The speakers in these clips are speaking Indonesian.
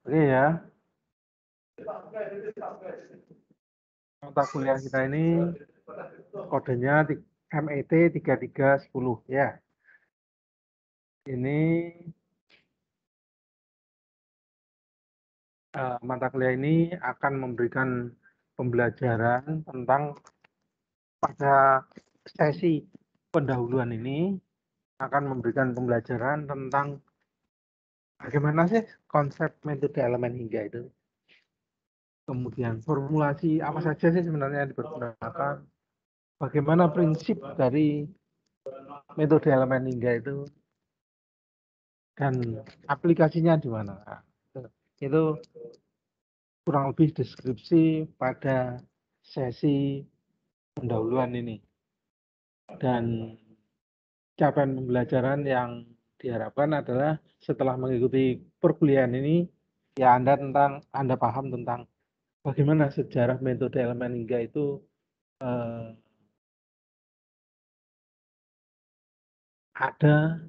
Oke ya, mata kuliah kita ini kodenya MET 3310 ya. Ini mata kuliah ini akan memberikan pembelajaran tentang pada sesi pendahuluan ini akan memberikan pembelajaran tentang bagaimana sih konsep metode elemen hingga itu. Kemudian formulasi apa saja sih sebenarnya yang dipergunakan. Bagaimana prinsip dari metode elemen hingga itu dan aplikasinya di mana. Nah, itu kurang lebih deskripsi pada sesi pendahuluan ini. Dan capaian pembelajaran yang diharapkan adalah setelah mengikuti perkuliahan ini, ya Anda paham tentang bagaimana sejarah metode elemen hingga itu ada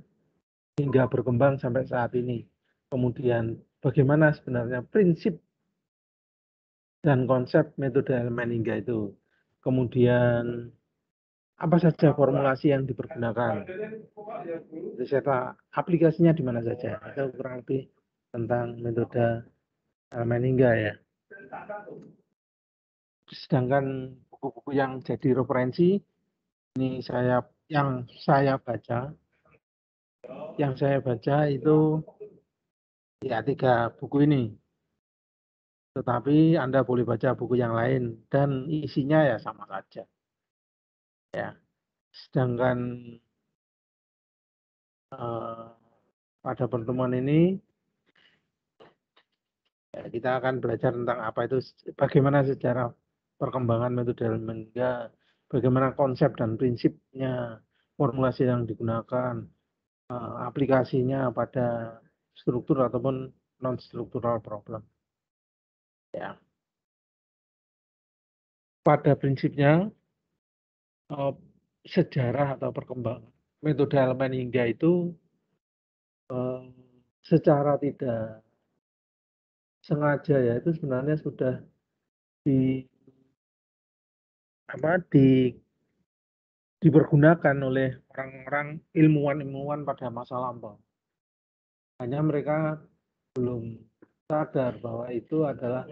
hingga berkembang sampai saat ini. Kemudian bagaimana sebenarnya prinsip dan konsep metode elemen hingga itu. Kemudian apa saja formulasi yang dipergunakan. Serta aplikasinya di mana saja. Itu kurang lebih tentang metode elemen hingga ya. Sedangkan buku-buku yang jadi referensi ini yang saya baca itu ya 3 buku ini. Tetapi Anda boleh baca buku yang lain dan isinya ya sama saja. Ya. Sedangkan pada pertemuan ini ya, kita akan belajar tentang apa itu bagaimana sejarah perkembangan metode elemen hingga, bagaimana konsep dan prinsipnya, formulasi yang digunakan, aplikasinya pada struktur ataupun non struktural problem. Ya. Pada prinsipnya sejarah atau perkembangan metode elemen hingga itu secara tidak sengaja ya itu sebenarnya sudah dipergunakan oleh orang-orang ilmuwan pada masa lampau. Hanya mereka belum sadar bahwa itu adalah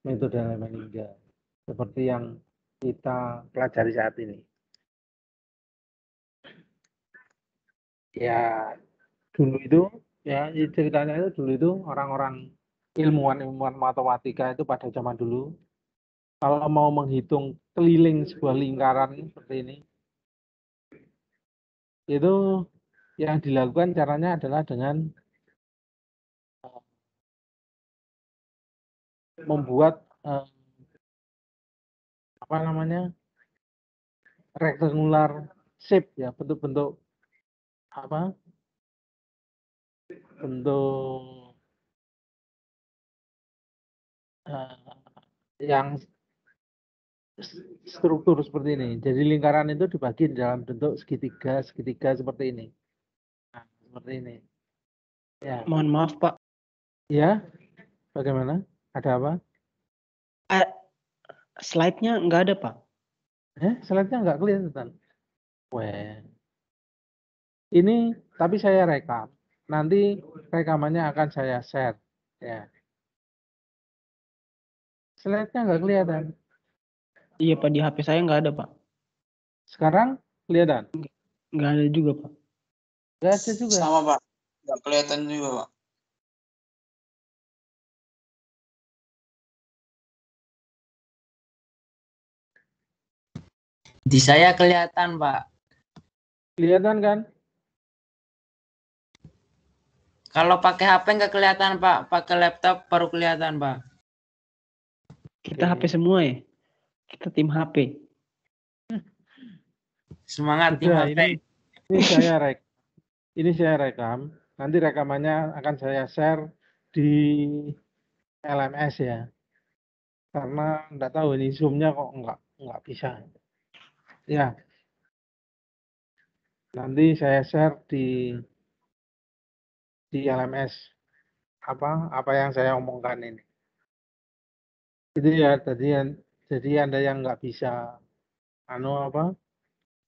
metode elemen hingga seperti yang kita pelajari saat ini. Ya dulu itu ya ceritanya itu dulu itu orang-orang ilmuwan matematika itu pada zaman dulu kalau mau menghitung keliling sebuah lingkaran seperti ini itu yang dilakukan caranya adalah dengan membuat rectangular shape ya, bentuk yang struktur seperti ini. Jadi lingkaran itu dibagi dalam bentuk segitiga seperti ini. Nah, seperti ini. Ya. Mohon maaf Pak. Ya, bagaimana? Ada apa? Slide-nya nggak ada Pak. Slide-nya nggak kelihatan. Weh. Ini tapi saya rekam. Nanti rekamannya akan saya share. Ya. Slide-nya nggak kelihatan. Iya Pak, di HP saya nggak ada Pak. Sekarang kelihatan? Nggak ada juga Pak. Nggak ada juga. Sama Pak, nggak kelihatan juga Pak. Di saya kelihatan Pak. Kelihatan kan? Kalau pakai HP nggak kelihatan Pak, pakai laptop baru kelihatan Pak. Kita HP semua ya? Kita tim HP. Semangat tim HP. Ini saya rekam. Nanti rekamannya akan saya share di LMS ya. Karena enggak tahu ini Zoom-nya kok enggak bisa. Ya. Nanti saya share di LMS apa yang saya omongkan ini. Itu ya, jadi Anda yang nggak bisa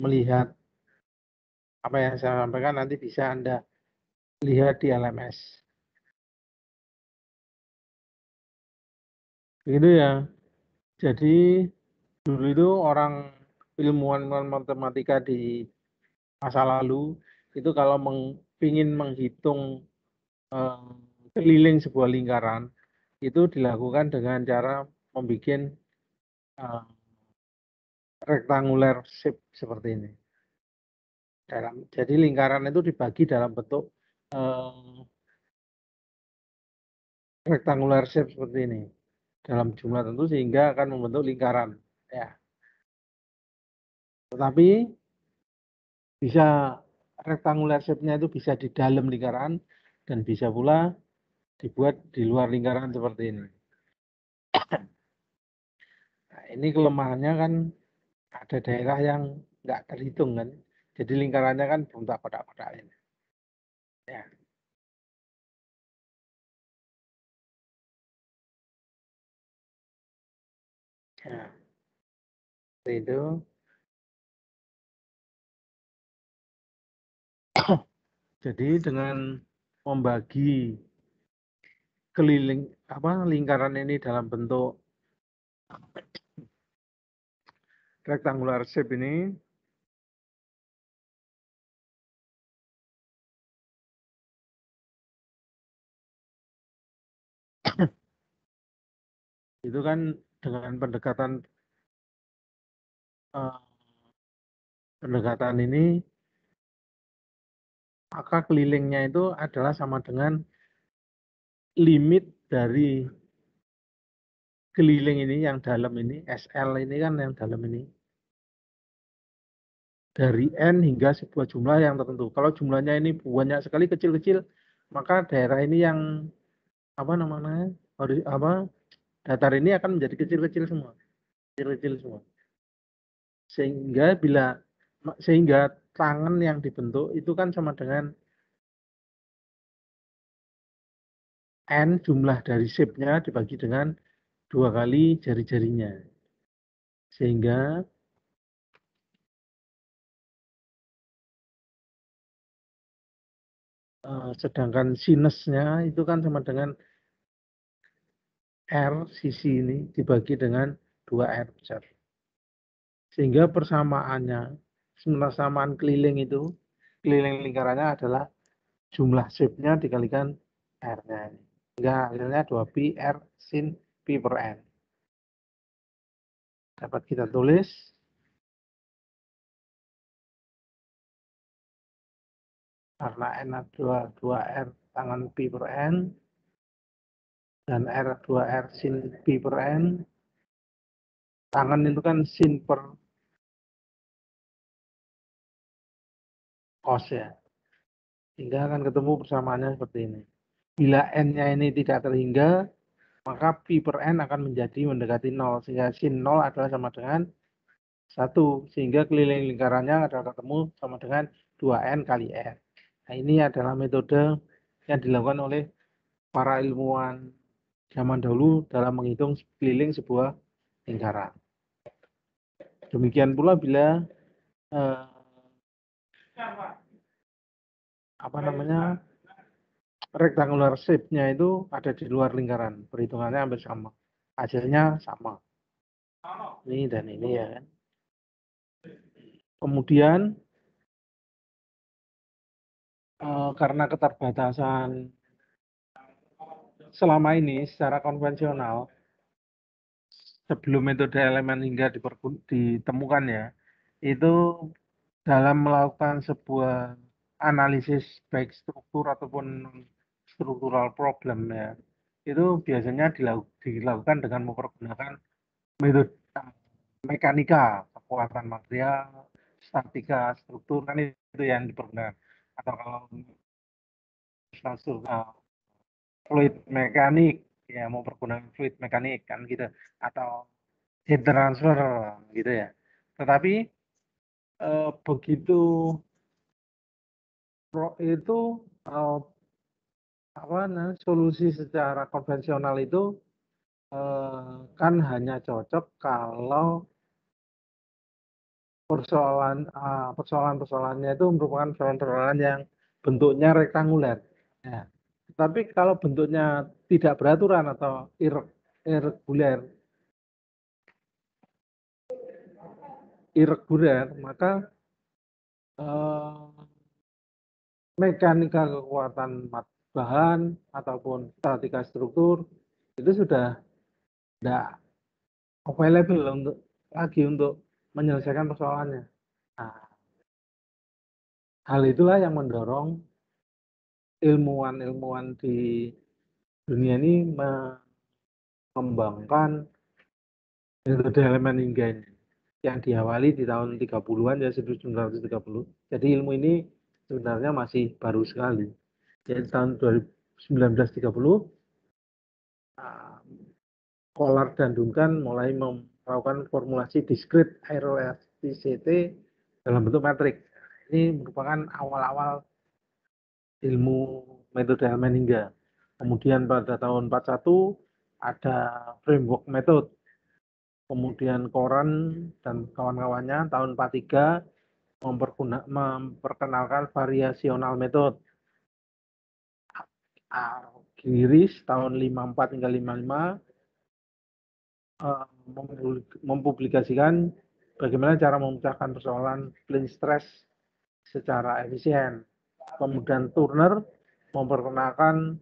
melihat apa yang saya sampaikan, nanti bisa Anda lihat di LMS. Begitu ya. Jadi dulu itu orang ilmuwan matematika di masa lalu itu kalau ingin menghitung keliling sebuah lingkaran itu dilakukan dengan cara membuat rectangular shape seperti ini. Jadi lingkaran itu dibagi dalam bentuk rectangular shape seperti ini dalam jumlah tentu sehingga akan membentuk lingkaran. Ya. Tetapi bisa rectangular shape-nya itu bisa di dalam lingkaran dan bisa pula dibuat di luar lingkaran seperti ini. Nah, ini kelemahannya kan ada daerah yang nggak terhitung kan. Jadi lingkarannya kan bentuk kotak-kotak ini. Ya. Nah, itu. Jadi dengan membagi keliling lingkaran ini dalam bentuk rectangular shape ini itu kan dengan pendekatan ini maka kelilingnya itu adalah sama dengan limit dari keliling ini yang dalam ini, SL ini kan yang dalam ini, dari N hingga sebuah jumlah yang tertentu. Kalau jumlahnya ini banyak sekali kecil-kecil, maka daerah ini yang datar ini akan menjadi kecil-kecil semua. Kecil-kecil semua. Sehingga tangan yang dibentuk itu kan sama dengan N jumlah dari shape-nya dibagi dengan 2 kali jari-jarinya. Sehingga sedangkan sinusnya itu kan sama dengan R sisi ini dibagi dengan 2R besar. Sehingga persamaan keliling itu, keliling lingkarannya adalah jumlah shape-nya dikalikan R-nya. Sehingga hasilnya 2pi R sin pi per N. Dapat kita tulis karena N adalah 2R tangan pi per N dan R 2R sin pi per N. Tangan itu kan sin per cos ya. Sehingga akan ketemu persamaannya seperti ini. Bila N-nya ini tidak terhingga, maka pi per N akan menjadi mendekati 0. Sehingga sin 0 adalah sama dengan 1. Sehingga keliling lingkarannya adalah ketemu sama dengan 2N kali R. Nah, ini adalah metode yang dilakukan oleh para ilmuwan zaman dahulu dalam menghitung keliling sebuah lingkaran. Demikian pula bila rectangular shape-nya itu ada di luar lingkaran, perhitungannya hampir sama, hasilnya sama. Ini dan ini ya kan. Kemudian karena keterbatasan selama ini secara konvensional sebelum metode elemen hingga ditemukan ya, itu dalam melakukan sebuah analisis baik struktur ataupun struktural problem ya, itu biasanya dilakukan dengan mempergunakan metode mekanika, kekuatan material, statika, struktur, kan itu yang dipergunakan. Atau kalau fluid mekanik, ya mau pergunakan fluid mekanik kan gitu. Atau heat transfer gitu ya. Tetapi begitu itu solusi secara konvensional itu kan hanya cocok kalau persoalannya itu merupakan persoalan yang bentuknya rektanguler. Ya. Tapi kalau bentuknya tidak beraturan atau irregular, maka mekanika kekuatan bahan ataupun statika struktur itu sudah tidak available untuk menyelesaikan persoalannya. Nah, hal itulah yang mendorong ilmuwan di dunia ini mengembangkan metode elemen hingga ini yang diawali di tahun 30-an ya 1930. Jadi ilmu ini sebenarnya masih baru sekali. Jadi tahun 1930 Kohler dan Duncan mulai melakukan formulasi discrete aeroelasticity dalam bentuk metrik. Ini merupakan awal-awal ilmu metode elemen hingga. Kemudian pada tahun 41 ada framework method. Kemudian Koren dan kawan-kawannya tahun 43 memperkenalkan variasional method. Giris tahun 54 hingga 55 mempublikasikan bagaimana cara memecahkan persoalan plane stress secara efisien. Kemudian Turner memperkenalkan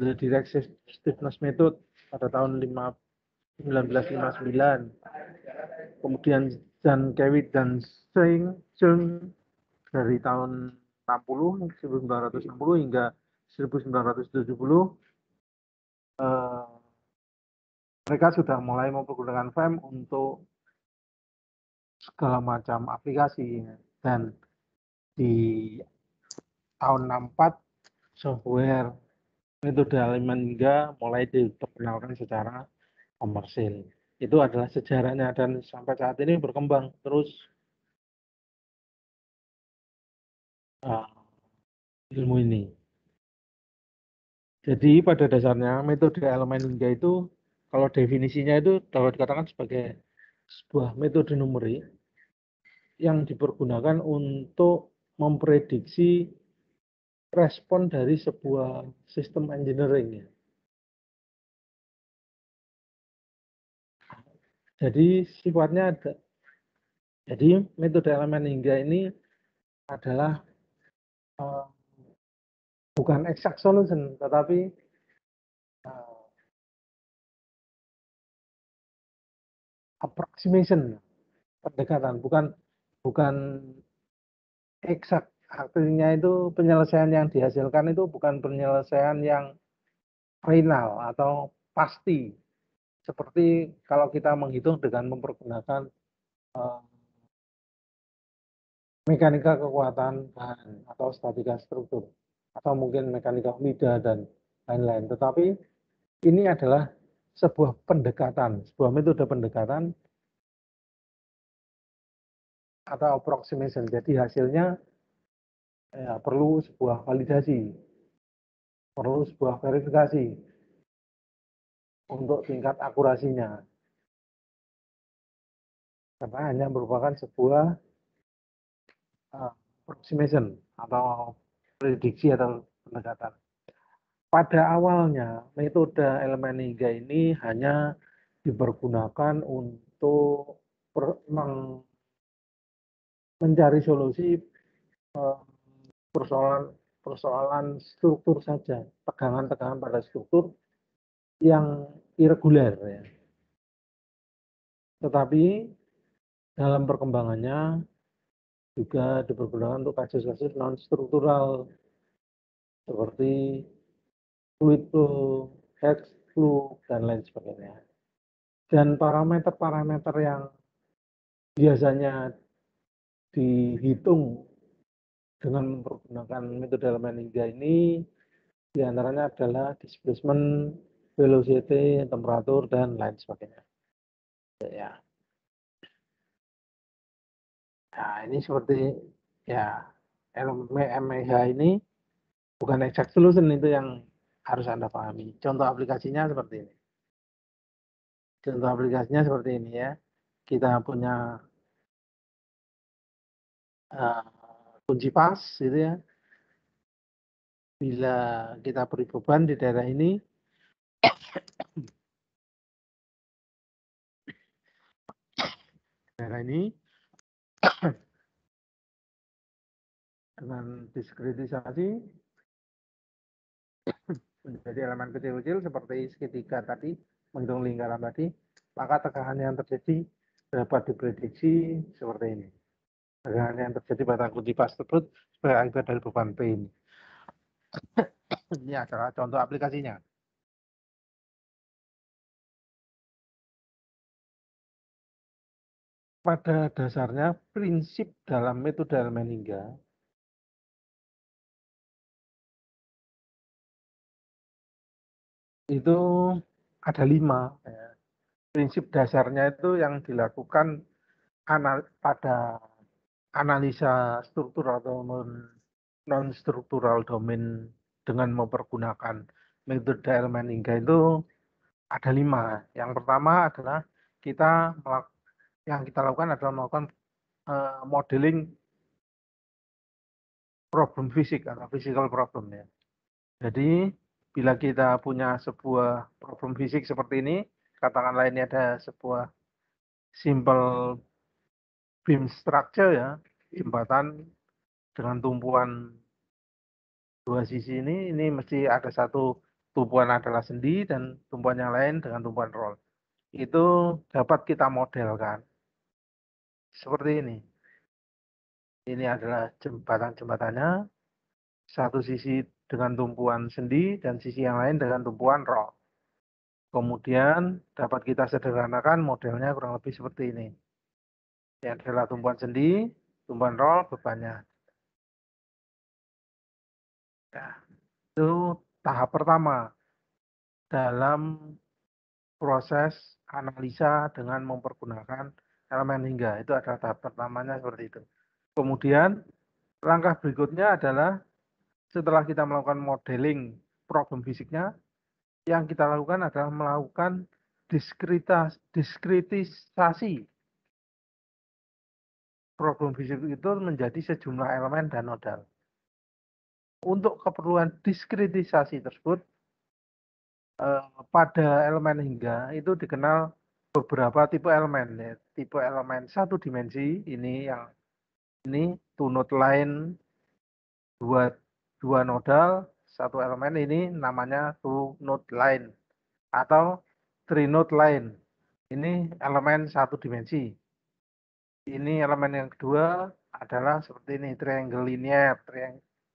the direct stiffness method pada tahun 1959. Kemudian Jankiewicz dan Chung dari tahun 1960 hingga 1970 mereka sudah mulai mempergunakan FEM untuk segala macam aplikasi, dan di tahun 64 software metode elemen hingga mulai diperkenalkan secara komersil. Itu adalah sejarahnya dan sampai saat ini berkembang terus ilmu ini. Jadi pada dasarnya metode elemen hingga itu kalau definisinya itu dapat dikatakan sebagai sebuah metode numerik yang dipergunakan untuk memprediksi respon dari sebuah sistem engineering. Jadi sifatnya ada. Jadi metode elemen hingga ini adalah bukan exact solution, tetapi approximation, pendekatan, bukan exact. Artinya itu penyelesaian yang dihasilkan itu bukan penyelesaian yang final atau pasti. Seperti kalau kita menghitung dengan mempergunakan mekanika kekuatan bahan atau statika struktur, atau mungkin mekanika fluida dan lain-lain. Tetapi ini adalah sebuah pendekatan, sebuah metode pendekatan atau approximation. Jadi hasilnya perlu sebuah validasi, perlu sebuah verifikasi untuk tingkat akurasinya. Karena hanya merupakan sebuah approximation atau prediksi atau pendekatan. Pada awalnya metode elemen hingga ini hanya dipergunakan untuk mencari solusi persoalan struktur saja, tegangan-tegangan pada struktur yang irregular. Ya. Tetapi dalam perkembangannya juga dipergunakan untuk kasus-kasus non-struktural seperti fluid flow, head flow, dan lain sebagainya. Dan parameter-parameter yang biasanya dihitung dengan menggunakan metode elemen hingga ini diantaranya adalah displacement, velocity, temperatur, dan lain sebagainya. Ya. Nah, ini seperti ya LMH ini bukan exact solution, itu yang harus Anda pahami. Contoh aplikasinya seperti ini. Contoh aplikasinya seperti ini ya. Kita punya kunci pas gitu ya. Bila kita beri beban di daerah ini, dengan diskretisasi menjadi elemen kecil-kecil seperti segitiga tadi, menghitung lingkaran tadi, maka tekanan yang terjadi dapat diprediksi seperti ini. Tekanan yang terjadi pada kunci pas tersebut sebagai akibat dari beban P ini. Ini adalah contoh aplikasinya. Pada dasarnya prinsip dalam metode Helmholtz itu ada 5. Ya. Prinsip dasarnya itu yang dilakukan pada analisa struktural atau non-struktural domain dengan mempergunakan metode Helmholtz itu ada 5. Yang pertama adalah yang kita lakukan adalah melakukan modeling problem fisik atau physical problem ya. Jadi bila kita punya sebuah problem fisik seperti ini, katakanlah ini ada sebuah simple beam structure ya, jembatan dengan tumpuan 2 sisi ini mesti ada satu tumpuan adalah sendi dan tumpuan yang lain dengan tumpuan roll. Itu dapat kita modelkan seperti ini. Ini adalah jembatannya, satu sisi dengan tumpuan sendi dan sisi yang lain dengan tumpuan roll. Kemudian dapat kita sederhanakan modelnya kurang lebih seperti ini. Ini adalah tumpuan sendi, tumpuan roll, bebannya. Nah, itu tahap pertama dalam proses analisa dengan mempergunakan elemen hingga. Itu adalah tahap pertamanya seperti itu. Kemudian langkah berikutnya adalah setelah kita melakukan modeling problem fisiknya, yang kita lakukan adalah melakukan diskretisasi problem fisik itu menjadi sejumlah elemen dan nodal. Untuk keperluan diskretisasi tersebut, pada elemen hingga itu dikenal beberapa tipe elemen. Ya. Tipe elemen satu dimensi, ini yang ini two node line, dua nodal, satu elemen, ini namanya two node line atau three node line. Ini elemen satu dimensi. Ini elemen yang kedua adalah seperti ini, triangle linear,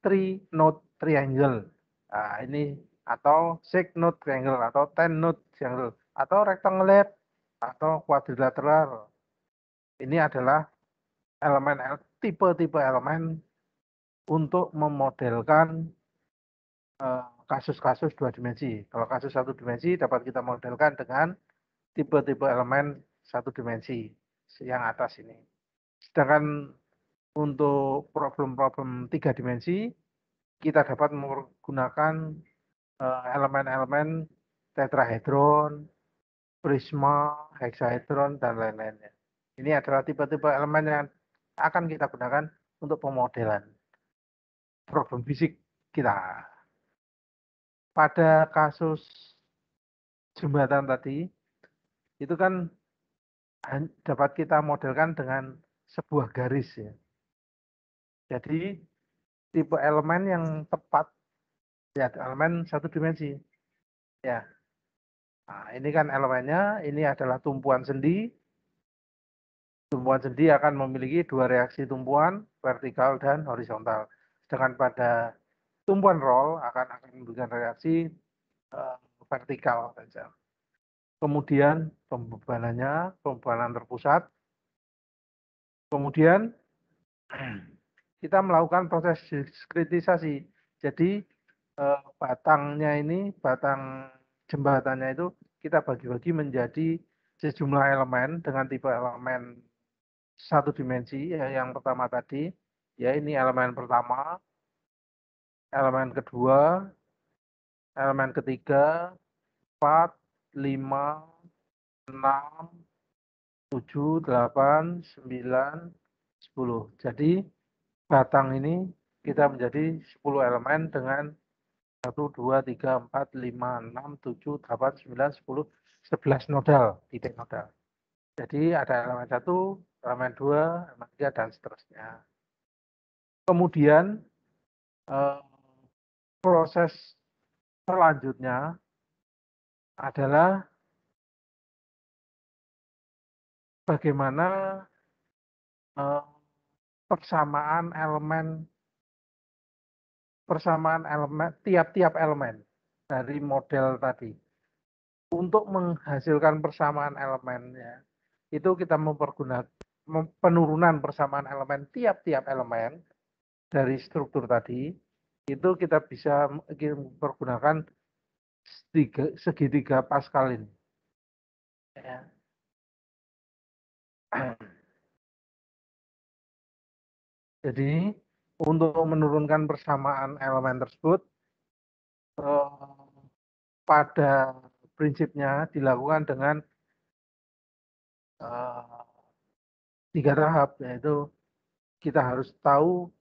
three node triangle. Nah, ini atau six node triangle atau 10 node triangle atau rectangular atau quadrilateral. Ini adalah tipe-tipe elemen untuk memodelkan kasus-kasus dua dimensi. Kalau kasus satu dimensi dapat kita modelkan dengan tipe-tipe elemen satu dimensi yang atas ini. Sedangkan untuk problem-problem tiga dimensi kita dapat menggunakan elemen-elemen tetrahedron, prisma, hexahedron, dan lain-lainnya. Ini adalah tipe-tipe elemen yang akan kita gunakan untuk pemodelan problem fisik kita. Pada kasus jembatan tadi, itu kan dapat kita modelkan dengan sebuah garis ya. Jadi tipe elemen yang tepat ya elemen satu dimensi. Ya. Nah, ini kan elemennya, ini adalah tumpuan sendi. Tumpuan sendi akan memiliki dua reaksi tumpuan, vertikal dan horizontal. Sedangkan pada tumpuan roll akan memberikan reaksi vertikal saja. Kemudian pembebanan terpusat. Kemudian kita melakukan proses diskretisasi. Jadi batangnya ini, batang jembatannya itu kita bagi-bagi menjadi sejumlah elemen dengan tipe elemen satu dimensi. Yang pertama tadi ya ini elemen pertama, elemen kedua, elemen ketiga, 4, 5, 6, 7, 8, 9, 10. Jadi batang ini kita menjadi 10 elemen dengan 1, 2, 3, 4, 5, 6, 7, 8, 9, 10, 11 nodal, titik nodal. Jadi ada elemen 1, elemen 2, elemen 3, dan seterusnya. Kemudian proses selanjutnya adalah bagaimana persamaan elemen tiap-tiap elemen dari model tadi. Untuk menghasilkan persamaan elemennya, itu kita mempergunakan penurunan persamaan elemen tiap-tiap elemen dari struktur tadi, itu kita bisa mempergunakan segitiga Pascal ini. Ya. Jadi untuk menurunkan persamaan elemen tersebut, pada prinsipnya dilakukan dengan 3 tahap, yaitu kita harus tahu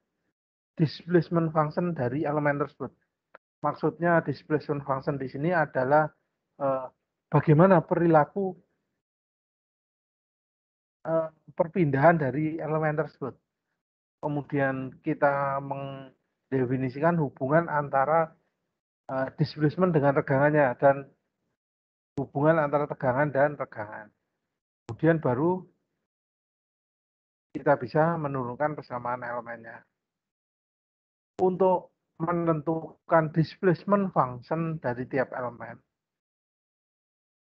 displacement function dari elemen tersebut. Maksudnya displacement function di sini adalah bagaimana perilaku perpindahan dari elemen tersebut. Kemudian kita mendefinisikan hubungan antara displacement dengan tegangannya dan hubungan antara tegangan dan tegangan. Kemudian baru kita bisa menurunkan persamaan elemennya. Untuk menentukan displacement function dari tiap elemen,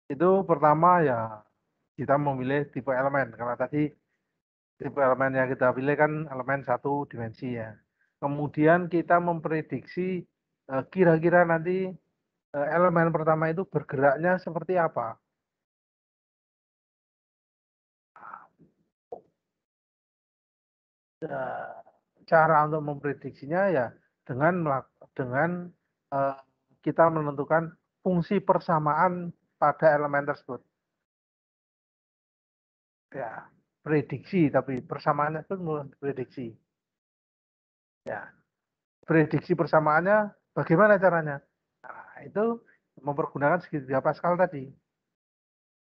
itu pertama ya kita memilih tipe elemen. Karena tadi tipe elemen yang kita pilih kan elemen 1 dimensi ya. Kemudian kita memprediksi kira-kira nanti elemen pertama itu bergeraknya seperti apa. Cara untuk memprediksinya ya dengan kita menentukan fungsi persamaan pada elemen tersebut. Ya, prediksi, tapi persamaannya itu prediksi. Ya, prediksi persamaannya bagaimana caranya? Nah, itu mempergunakan segitiga Pascal tadi.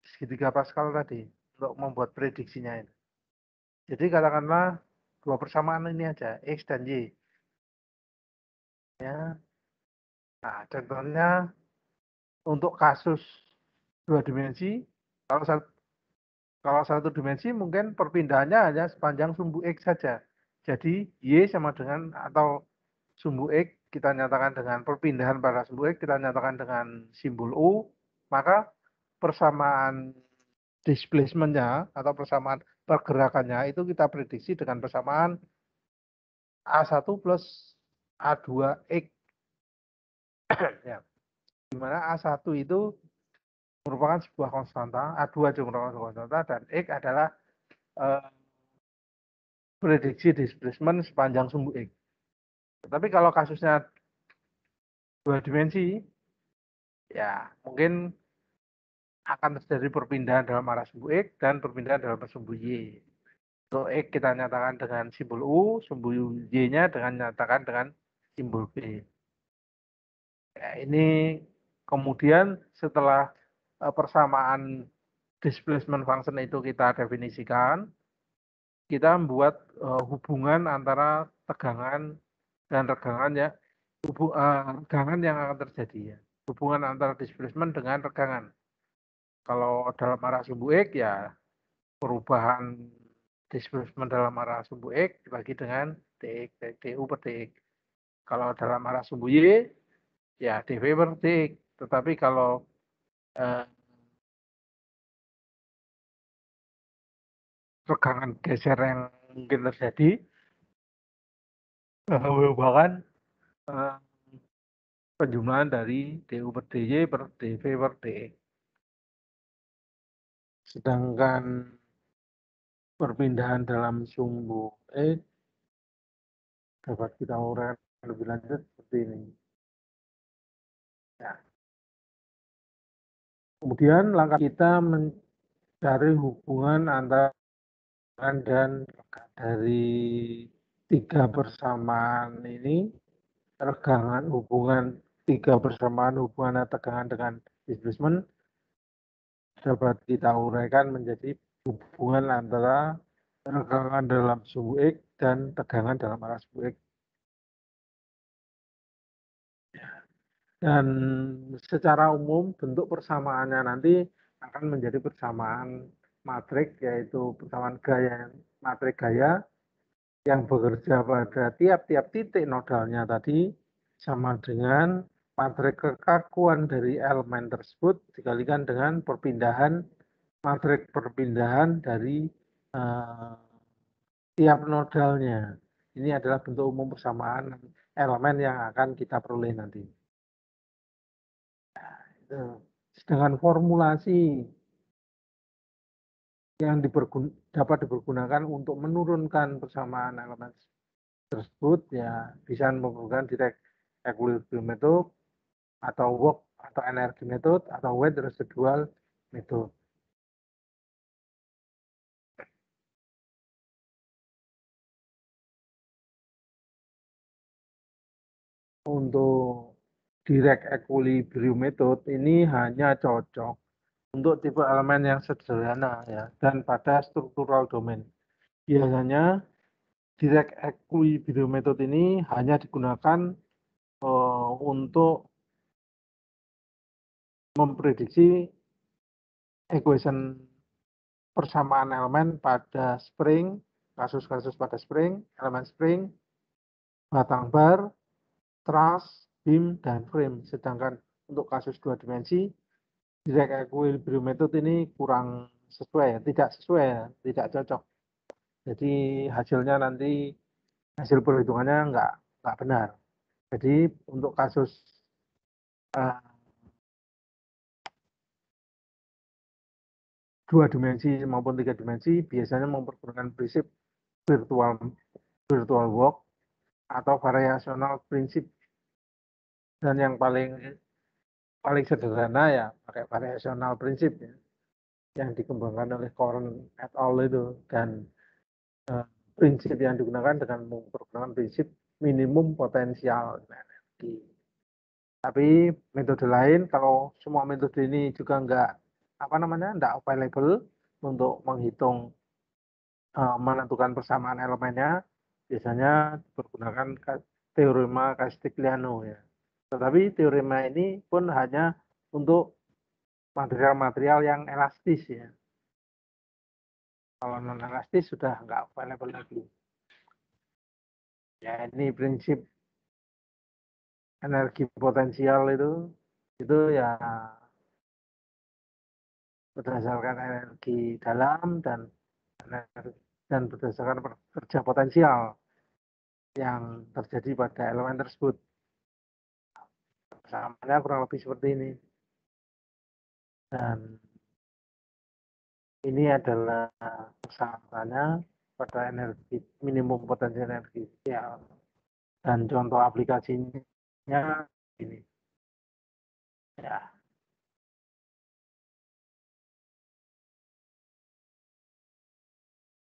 Segitiga Pascal tadi untuk membuat prediksinya ini. Jadi katakanlah 2 persamaan ini aja, X dan Y. Ya. Nah, contohnya untuk kasus 2 dimensi, kalau 1 dimensi mungkin perpindahannya hanya sepanjang sumbu X saja. Jadi Y sama dengan atau sumbu X kita nyatakan dengan perpindahan pada sumbu X kita nyatakan dengan simbol U, maka persamaan displacement-nya atau persamaan pergerakannya itu kita prediksi dengan persamaan A1 plus A2X. Ya. Di mana A1 itu merupakan sebuah konstanta, A2 juga merupakan sebuah konstanta, dan X adalah prediksi displacement sepanjang sumbu X. Tapi kalau kasusnya 2 dimensi, ya mungkin akan terjadi perpindahan dalam arah sumbu X dan perpindahan dalam sumbu Y. Untuk X kita nyatakan dengan simbol U, sumbu Y-nya nyatakan dengan simbol B. Ya, ini kemudian setelah persamaan displacement function itu kita definisikan, kita membuat hubungan antara tegangan dan regangan ya, regangan yang akan terjadi ya. Hubungan antara displacement dengan regangan. Kalau dalam arah sumbu X ya perubahan displacement dalam arah sumbu X dibagi dengan dx, du per dx. Kalau dalam arah sumbu Y ya dv per dx. Tetapi kalau regangan geser yang mungkin terjadi merupakan penjumlahan dari du per dy per dv per dx. Sedangkan perpindahan dalam sumbu X dapat kita uraikan lebih lanjut seperti ini. Ya. Kemudian langkah kita mencari hubungan antara dan dari tiga persamaan ini, regangan hubungan tiga persamaan hubungan tegangan dengan displacement dapat kita uraikan menjadi hubungan antara regangan dalam sumbu X dan tegangan dalam arah sumbu X. Dan secara umum bentuk persamaannya nanti akan menjadi persamaan matrik, yaitu persamaan gaya matrik gaya yang bekerja pada tiap-tiap titik nodalnya tadi sama dengan matrik kekakuan dari elemen tersebut dikalikan dengan perpindahan matrik perpindahan dari tiap nodalnya. Ini adalah bentuk umum persamaan elemen yang akan kita peroleh nanti. Sedangkan formulasi yang dapat dipergunakan untuk menurunkan persamaan elemen tersebut ya bisa menggunakan direct equilibrium method atau work atau energy method atau weight residual method. Untuk direct equilibrium method ini hanya cocok untuk tipe elemen yang sederhana ya dan pada struktural domain. Biasanya direct equilibrium method ini hanya digunakan untuk memprediksi equation persamaan elemen pada spring, kasus-kasus pada spring, elemen spring, batang bar, truss, beam, dan frame. Sedangkan untuk kasus dua dimensi, direct equilibrium method ini kurang sesuai, tidak sesuai, tidak cocok. Jadi hasilnya nanti, hasil perhitungannya nggak benar. Jadi untuk kasus dua dimensi maupun tiga dimensi biasanya mempergunakan prinsip virtual walk atau variasional prinsip, dan yang paling sederhana ya pakai variasional prinsip ya, yang dikembangkan oleh Korn et al. Itu, dan prinsip yang digunakan dengan mempergunakan prinsip minimum potensial energi. Tapi metode lain, kalau semua metode ini juga nggak available untuk menghitung menentukan persamaan elemennya, biasanya dipergunakan teorema Castigliano ya. Tetapi teorema ini pun hanya untuk material-material yang elastis ya. Kalau non elastis sudah nggak available lagi. Ya ini prinsip energi potensial itu ya berdasarkan energi dalam dan berdasarkan kerja potensial yang terjadi pada elemen tersebut. Persamaan kurang lebih seperti ini. Dan ini adalah persyaratannya pada energi minimum potensi energi ya. Dan contoh aplikasinya ini. Ya.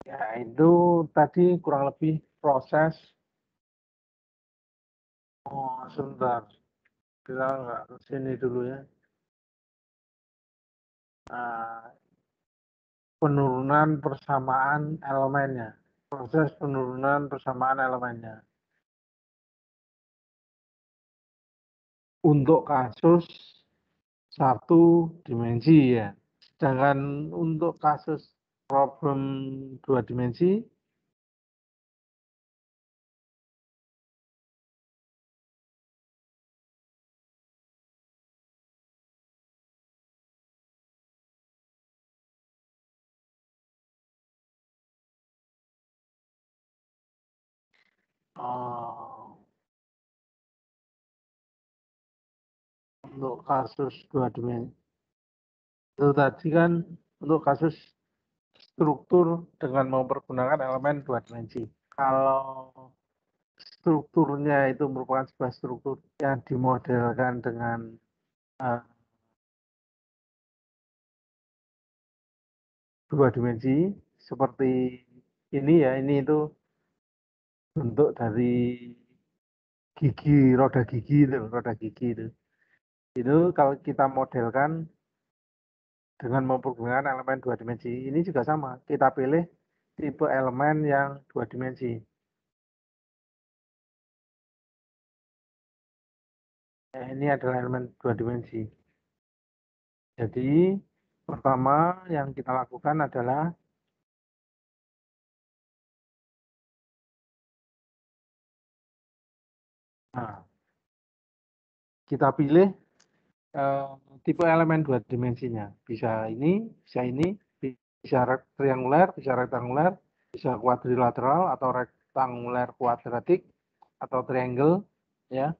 Ya, itu tadi kurang lebih proses. Oh, sebentar. Kita nggak ke sini dulu ya. Penurunan persamaan elemennya. Proses penurunan persamaan elemennya. Untuk kasus satu dimensi ya. Sedangkan untuk kasus problem dua dimensi, untuk kasus dua dimensi itu tadi kan untuk kasus struktur dengan mempergunakan elemen dua dimensi. Kalau strukturnya itu merupakan sebuah struktur yang dimodelkan dengan dua dimensi seperti ini ya, ini itu bentuk dari gigi, roda gigi itu, itu kalau kita modelkan dengan mempergunakan elemen dua dimensi, ini juga sama, kita pilih tipe elemen yang dua dimensi. Ini adalah elemen dua dimensi. Jadi pertama yang kita lakukan adalah kita pilih tipe elemen dua dimensinya. Bisa ini, bisa triangular, bisa rektangular, bisa kuadrilateral atau rektangular kuadratik atau triangle, ya.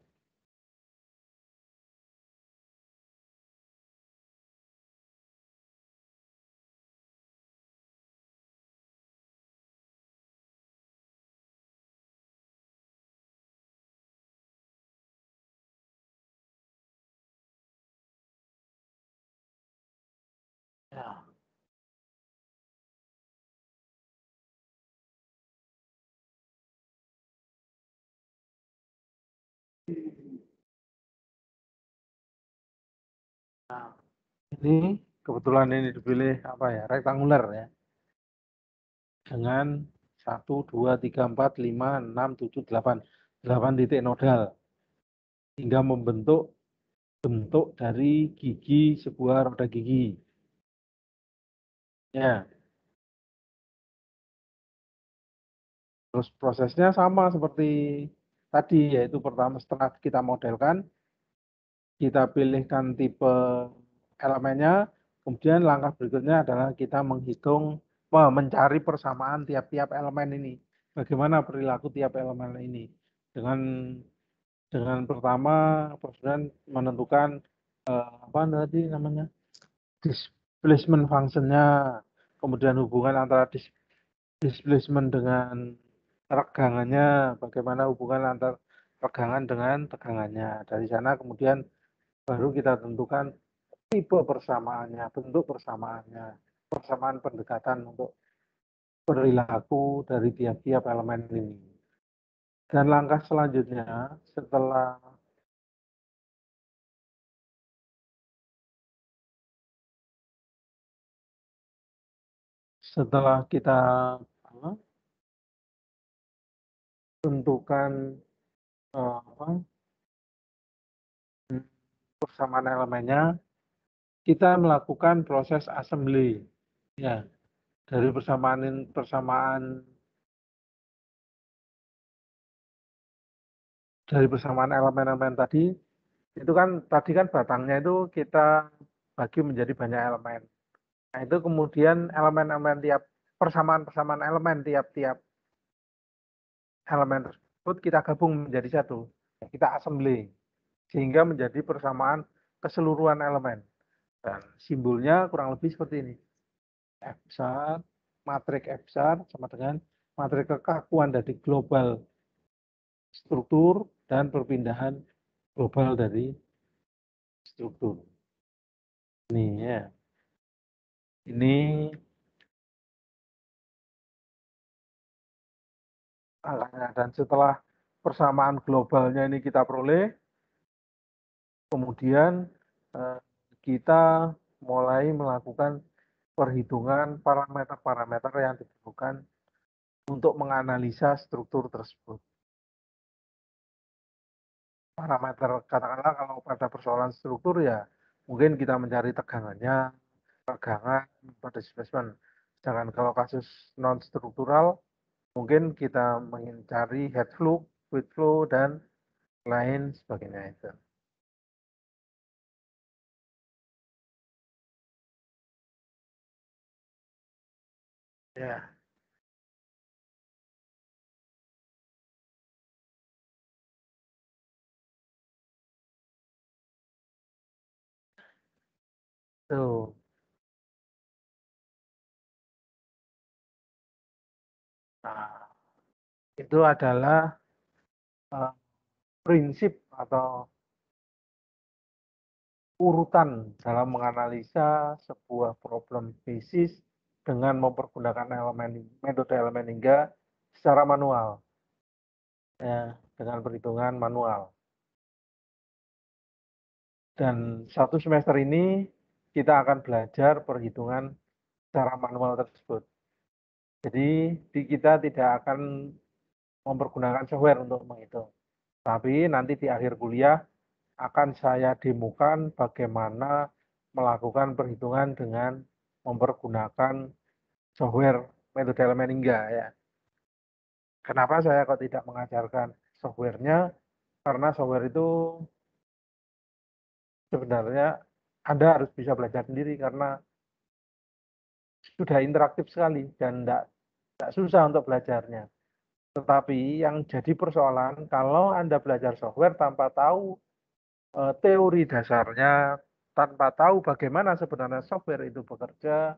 Ya. Nah, ini kebetulan ini dipilih apa ya, rektangular ya, dengan 1, 2, 3, 4, 5, 6, 7, 8 titik nodal hingga membentuk bentuk dari gigi sebuah roda gigi. Ya. Terus prosesnya sama seperti tadi, yaitu pertama setelah kita modelkan, kita pilihkan tipe elemennya, kemudian langkah berikutnya adalah kita menghitung, mencari persamaan tiap-tiap elemen ini. Bagaimana perilaku tiap elemen ini. Dengan pertama, kemudian menentukan apa tadi namanya, displacement function-nya, kemudian hubungan antara displacement dengan regangannya, bagaimana hubungan antar regangan dengan tegangannya. Dari sana kemudian baru kita tentukan tipe persamaannya, bentuk persamaannya, persamaan pendekatan untuk perilaku dari tiap-tiap elemen ini. Dan langkah selanjutnya setelah kita tentukan persamaan elemennya, kita melakukan proses assembly. Ya, dari persamaan elemen-elemen tadi, itu kan tadi kan batangnya itu kita bagi menjadi banyak elemen. Nah, itu kemudian elemen-elemen persamaan elemen tiap-tiap elemen tersebut kita gabung menjadi satu. Kita assembly sehingga menjadi persamaan keseluruhan elemen. Dan simbolnya kurang lebih seperti ini. F besar, matrik F besar sama dengan matrik kekakuan dari global struktur dan perpindahan global dari struktur. Ini ya. Ini angkanya, dan setelah persamaan globalnya ini kita peroleh, kemudian kita mulai melakukan perhitungan parameter-parameter yang dibutuhkan untuk menganalisa struktur tersebut. Parameter, katakanlah kalau pada persoalan struktur ya mungkin kita mencari tegangannya, regangan, displacement. Sedangkan kalau kasus non struktural mungkin kita mencari head flow, fluid flow, dan lain sebagainya itu. Ya. Tuh. Nah, itu adalah prinsip atau urutan dalam menganalisa sebuah problem basis dengan mempergunakan metode elemen hingga secara manual, ya, dengan perhitungan manual. Dan satu semester ini kita akan belajar perhitungan secara manual tersebut. Jadi kita tidak akan mempergunakan software untuk menghitung. Tapi nanti di akhir kuliah akan saya demokan bagaimana melakukan perhitungan dengan mempergunakan software metode elemen hingga, ya. Kenapa saya kok tidak mengajarkan softwarenya? Karena software itu sebenarnya Anda harus bisa belajar sendiri karena sudah interaktif sekali dan tidak susah untuk belajarnya. Tetapi yang jadi persoalan kalau Anda belajar software tanpa tahu teori dasarnya, tanpa tahu bagaimana sebenarnya software itu bekerja,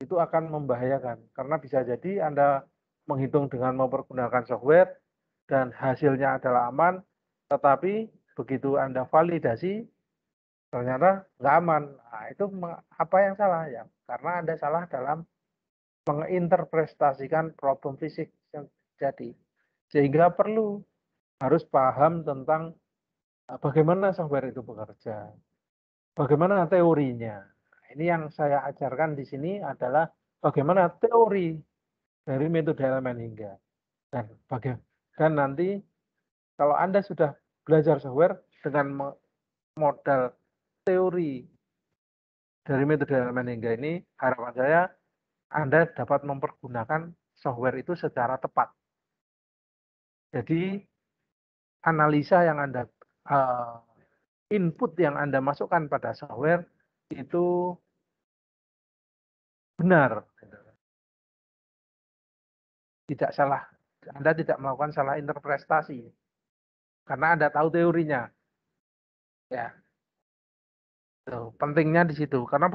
itu akan membahayakan. Karena bisa jadi Anda menghitung dengan mempergunakan software dan hasilnya adalah aman, tetapi begitu Anda validasi, ternyata nggak aman. Nah, itu apa yang salah? Ya, karena Anda salah dalam menginterpretasikan problem fisik yang terjadi. Sehingga harus paham tentang bagaimana software itu bekerja, bagaimana teorinya. Ini yang saya ajarkan di sini adalah bagaimana teori dari metode elemen hingga. Dan nanti kalau Anda sudah belajar software dengan modal teori dari metode elemen hingga ini, harapan saya Anda dapat mempergunakan software itu secara tepat. Jadi analisa yang Anda input yang Anda masukkan pada software itu benar, tidak salah. Anda tidak melakukan salah interpretasi karena Anda tahu teorinya. Ya, pentingnya di situ karena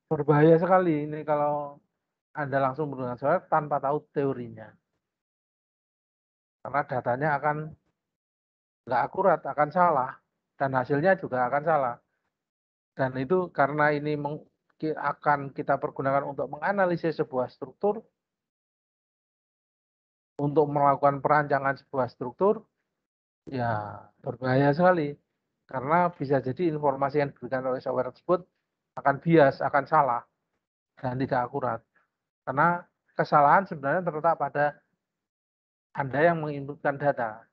berbahaya sekali ini kalau Anda langsung menggunakan software tanpa tahu teorinya. Karena datanya akan nggak akurat, akan salah, dan hasilnya juga akan salah. Dan itu karena ini akan kita pergunakan untuk menganalisis sebuah struktur, untuk melakukan perancangan sebuah struktur, ya berbahaya sekali. Karena bisa jadi informasi yang diberikan oleh software tersebut akan bias, akan salah, dan tidak akurat. Karena kesalahan sebenarnya terletak pada Anda yang menginputkan data.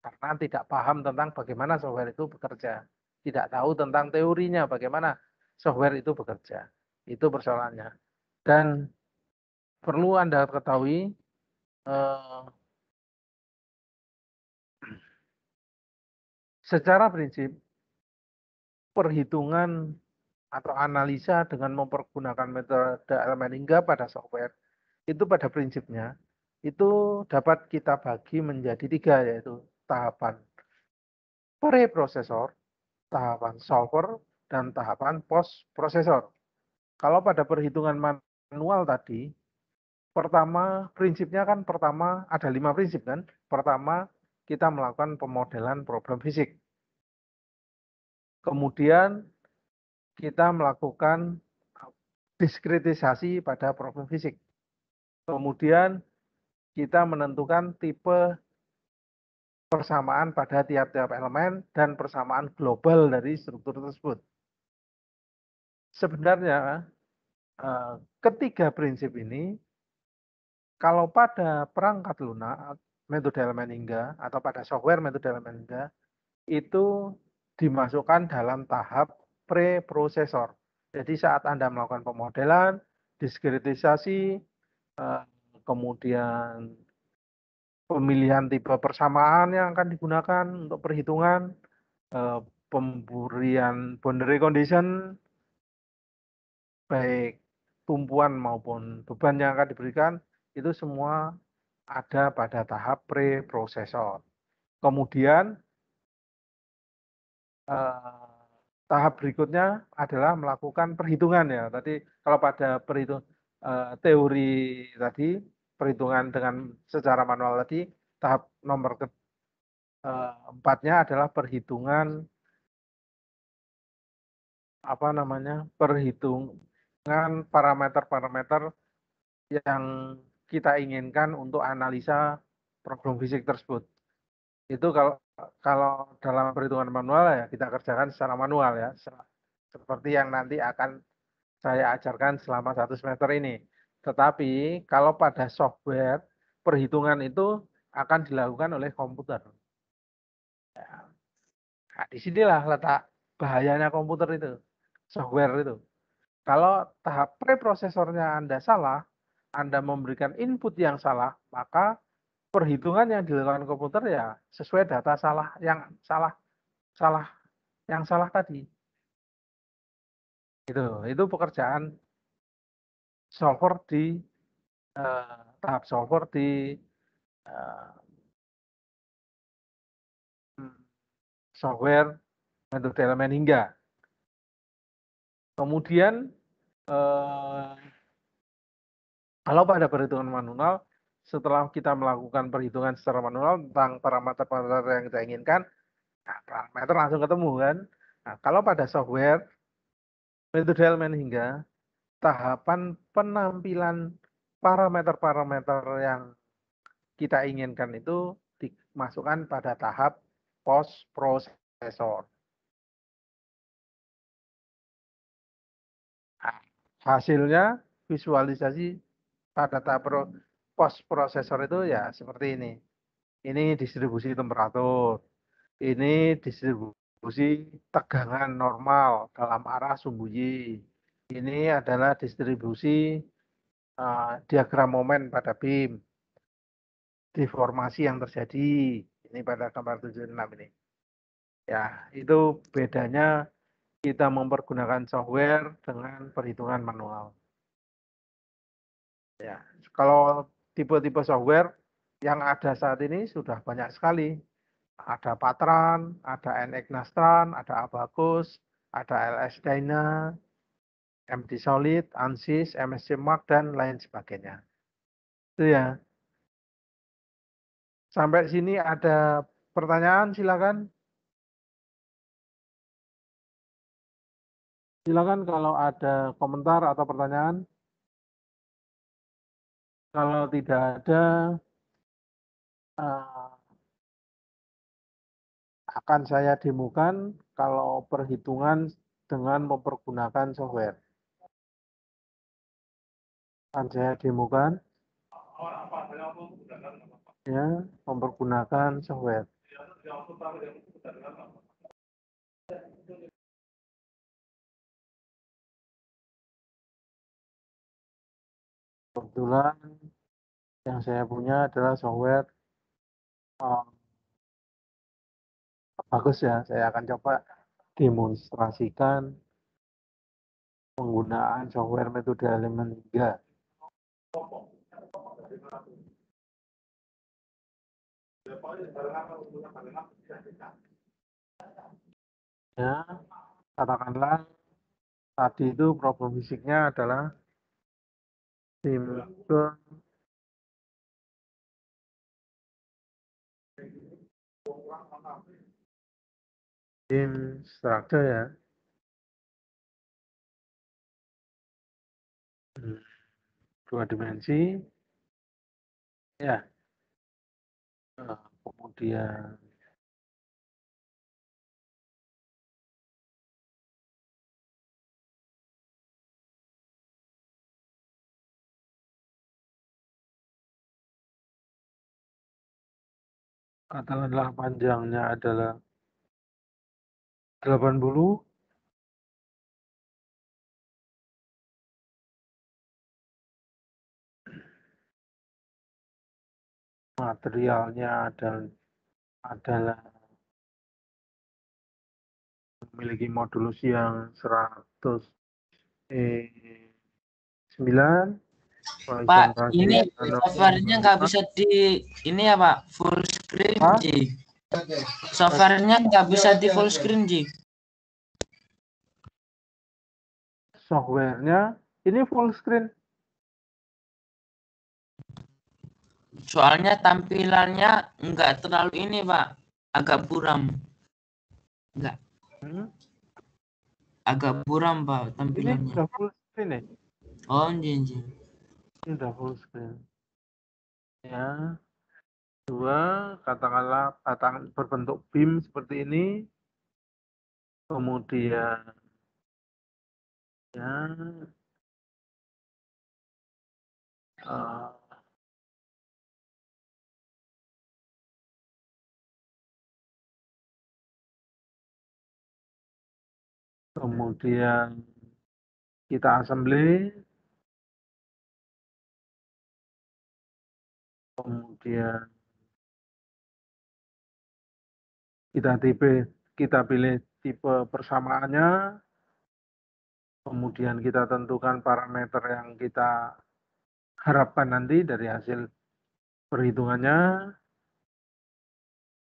Karena tidak paham tentang bagaimana software itu bekerja. Tidak tahu tentang teorinya bagaimana software itu bekerja. Itu persoalannya. Dan perlu Anda ketahui, secara prinsip, perhitungan atau analisa dengan mempergunakan metode elemen hingga pada software, itu pada prinsipnya, itu dapat kita bagi menjadi 3, yaitu tahapan preprosesor, tahapan solver, dan tahapan post prosesor. Kalau pada perhitungan manual tadi, prinsipnya kan pertama ada 5 prinsip kan. Pertama, kita melakukan pemodelan problem fisik. Kemudian kita melakukan diskretisasi pada problem fisik. Kemudian kita menentukan tipe persamaan pada tiap-tiap elemen dan persamaan global dari struktur tersebut. Sebenarnya ketiga prinsip ini, kalau pada perangkat lunak metode elemen hingga atau pada software metode elemen hingga, itu dimasukkan dalam tahap preprosesor. Jadi saat Anda melakukan pemodelan, diskretisasi, kemudian pemilihan tipe persamaan yang akan digunakan untuk perhitungan, pemberian boundary condition, baik tumpuan maupun beban yang akan diberikan, itu semua ada pada tahap preprosesor. Kemudian tahap berikutnya adalah melakukan perhitungan, ya. Tadi kalau pada teori tadi perhitungan dengan secara manual tadi, tahap nomor keempatnya adalah perhitungan perhitungan parameter-parameter yang kita inginkan untuk analisa problem fisik tersebut. Itu kalau dalam perhitungan manual ya kita kerjakan secara manual ya, seperti yang nanti akan saya ajarkan selama 1 semester ini. Tetapi kalau pada software, perhitungan itu akan dilakukan oleh komputer. Nah, disinilah letak bahayanya komputer itu, software itu. Kalau tahap preprosesornya Anda salah, Anda memberikan input yang salah, maka perhitungan yang dilakukan komputer ya sesuai data yang salah tadi. Itu pekerjaan solver di tahap solver di software metode elemen hingga. Kemudian kalau pada perhitungan manual, setelah kita melakukan perhitungan secara manual tentang parameter-parameter yang kita inginkan, nah, parameter langsung ketemu kan. Nah, kalau pada software metode elemen hingga, tahapan penampilan parameter-parameter yang kita inginkan itu dimasukkan pada tahap post processor. Nah, hasilnya visualisasi pada tahap post processor itu ya seperti ini. Ini distribusi temperatur. Ini distribusi tegangan normal dalam arah sumbu Y. Ini adalah distribusi diagram momen pada BIM. Deformasi yang terjadi. Ini pada gambar 76 ini. Ya, itu bedanya kita mempergunakan software dengan perhitungan manual. Ya, kalau tipe-tipe software yang ada saat ini sudah banyak sekali. Ada Patran, ada NX Nastran, ada Abacus, ada LS Dyna, MD Solid, ANSYS, MSC Mark, dan lain sebagainya. Itu ya. Sampai sini ada pertanyaan, silakan. Silakan kalau ada komentar atau pertanyaan. Kalau tidak ada, akan saya demokan kalau perhitungan dengan mempergunakan software. Akan saya demokan ya, mempergunakan software. Kebetulan yang saya punya adalah software bagus ya. Saya akan coba demonstrasikan penggunaan software metode elemen hingga. Ya, katakanlah tadi itu problem fisiknya adalah simple BIM structure ya. Dua dimensi. Ya. Kemudian katakanlah panjangnya adalah 80, materialnya adalah memiliki modulus yang 109. Pak, ini softwarenya nggak bisa ini ya Pak, full screen Ji. Softwarenya nggak bisa di full screen Ji. Softwarenya ini full screen. Soalnya tampilannya enggak terlalu ini, Pak. Agak buram. Enggak, Hmm? agak buram, Pak, Ini tampilannya. udah full screen ya? Oh, iya. Ini udah full screen. Ya, dua, katakanlah batang berbentuk beam seperti ini. Kemudian, ya, eh, kemudian kita assembly, kemudian kita pilih tipe persamaannya, kemudian kita tentukan parameter yang kita harapkan nanti dari hasil perhitungannya,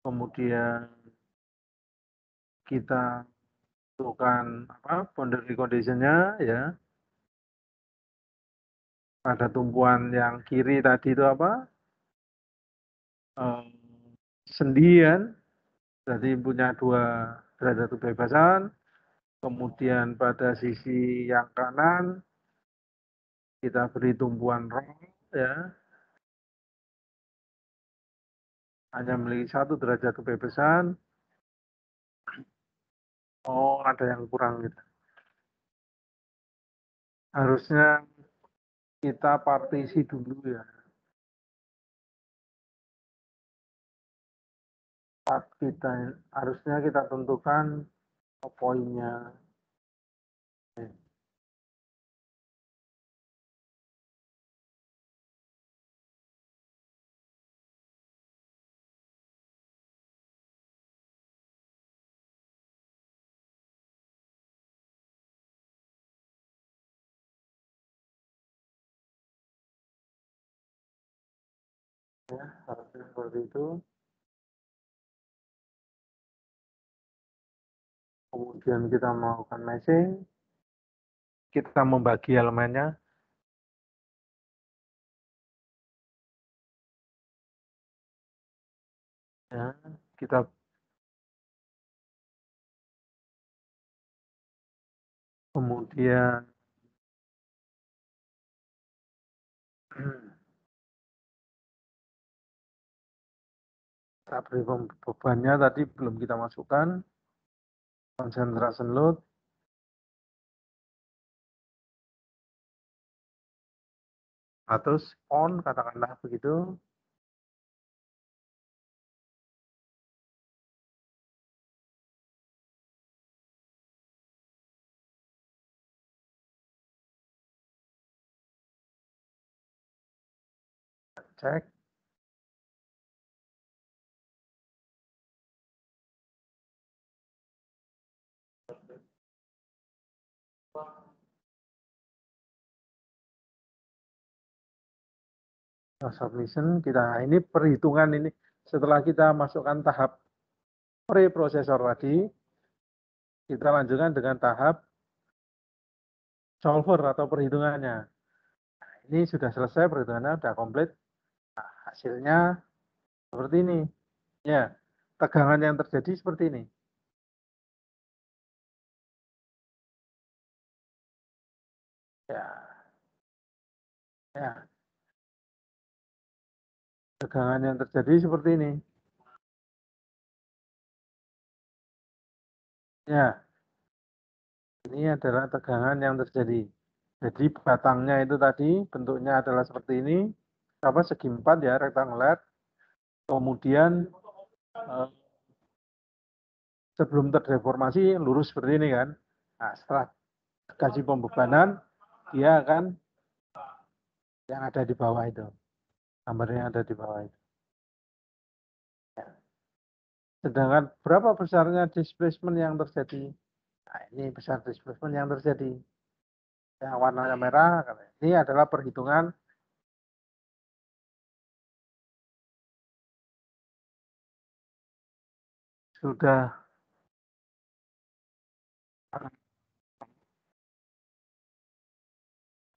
kemudian kita tentukan boundary condition-nya ya. Pada tumpuan yang kiri tadi itu sendian, jadi punya 2 derajat kebebasan. Kemudian pada sisi yang kanan kita beri tumpuan roll ya, hanya memiliki 1 derajat kebebasan. Oh, ada yang kurang gitu. Harusnya kita partisi dulu ya. Harusnya kita tentukan poinnya. Ya, harusnya seperti itu. Kemudian kita melakukan matching. Kita membagi elemennya. Ya, kita kemudian kita beri bebannya tadi belum kita masukkan. Concentration load. Atau on, katakanlah begitu. Cek. Submission kita ini perhitungan ini setelah kita masukkan tahap preprosesor tadi, kita lanjutkan dengan tahap solver atau perhitungannya. Nah, ini sudah selesai perhitungannya, sudah komplit. Nah, hasilnya seperti ini. Ya, tegangan yang terjadi seperti ini. Ya, ya. Tegangan yang terjadi seperti ini. Ya, ini adalah tegangan yang terjadi. Jadi batangnya itu tadi bentuknya adalah seperti ini, segi 4 ya, rektanguler. Kemudian sebelum terdeformasi lurus seperti ini kan. Nah, setelah kasih pembebanan, dia akan yang ada di bawah itu. Gambarnya ada di bawah itu. Ya. Sedangkan berapa besarnya displacement yang terjadi? Nah, ini besar displacement yang terjadi. Yang warnanya merah, ini adalah perhitungan sudah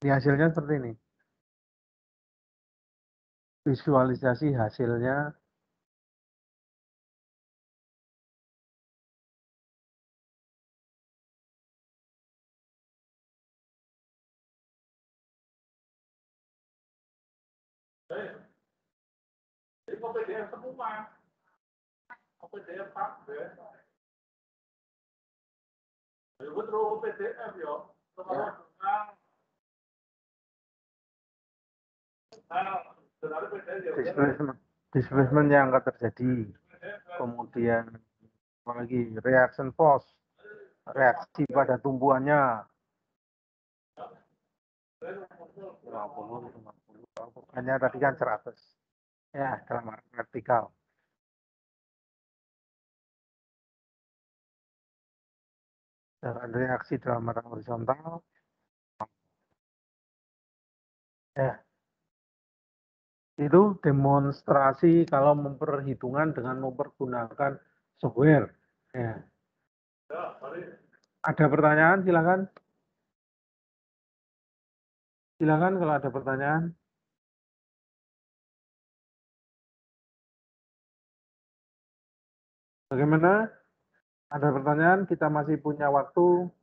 di hasilnya seperti ini. visualisasi hasilnya. Displacement yang akan terjadi, kemudian apalagi reaction force, reaksi pada tumbuhannya 50, hanya tadi kan 100 ya dalam arah vertikal. Dan reaksi dalam arah horizontal ya. Itu demonstrasi kalau memperhitungan dengan mempergunakan software. Ya. Ada pertanyaan, silakan. Silakan kalau ada pertanyaan. Bagaimana? Ada pertanyaan? Kita masih punya waktu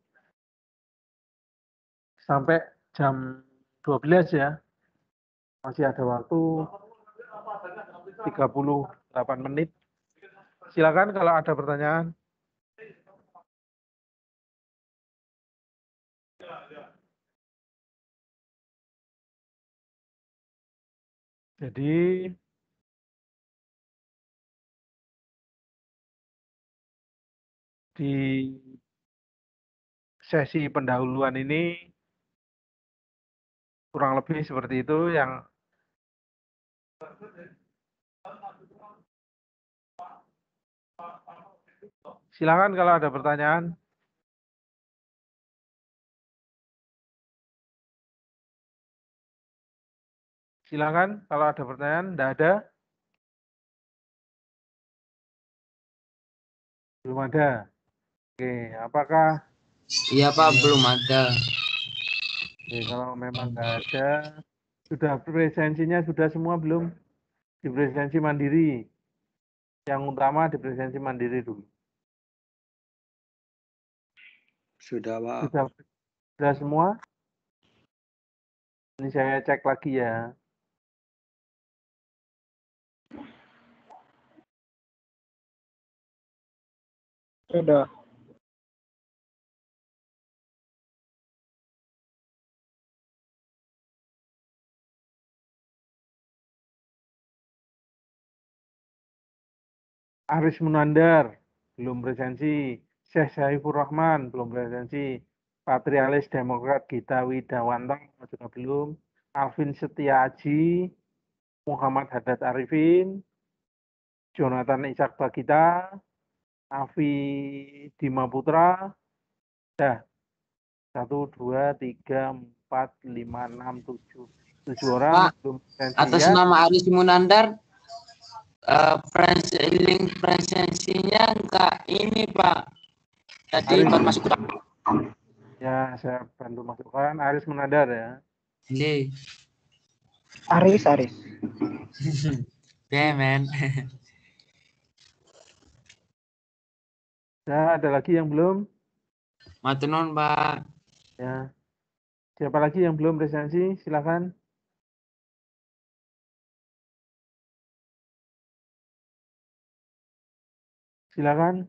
sampai jam 12 ya. Masih ada waktu 38 menit. Silakan kalau ada pertanyaan. Jadi di sesi pendahuluan ini kurang lebih seperti itu. Yang silakan kalau ada pertanyaan. Silakan kalau ada pertanyaan. Tidak ada? Belum ada. Oke, apakah? Iya Pak, belum ada. Oke, kalau memang nggak ada, sudah presensinya sudah semua belum? Di presensi mandiri. Yang utama di presensi mandiri dulu. Sudah, Pak. Sudah semua? Ini saya cek lagi ya. Sudah. Aris Munandar, belum presensi. Syekh Saifur Rahman, belum presensi. Patrialis Demokrat Gita Widawanto, juga belum. Alvin Setia Aji, Muhammad Haddad Arifin, Jonathan Ishak Bagita, Afi Dima Putra, dah. 1, 2, 3, 4, 5, 6, 7. 7 orang. Pak, belum presensi atas ya. nama Aris Munandar, link presensinya enggak ini Pak. Tadi buat masuk ke Ya, saya bantu masukkan. Aris Munandar ya. ini. Aris. Ya, men. Ya, ada lagi yang belum? Matur nuwun, Pak. Ya. Siapa lagi yang belum presensi? Silakan. Silakan.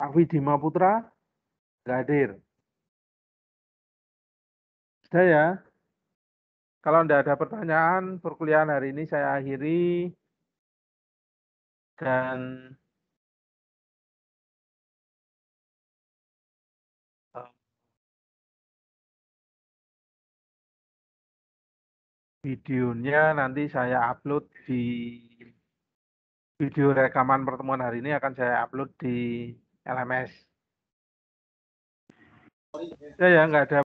Afi Dima Putra, nggak hadir. Sudah ya. Kalau tidak ada pertanyaan, perkuliahan hari ini saya akhiri. Dan videonya nanti saya upload di video rekaman pertemuan hari ini akan saya upload di LMS. Ya, nggak ada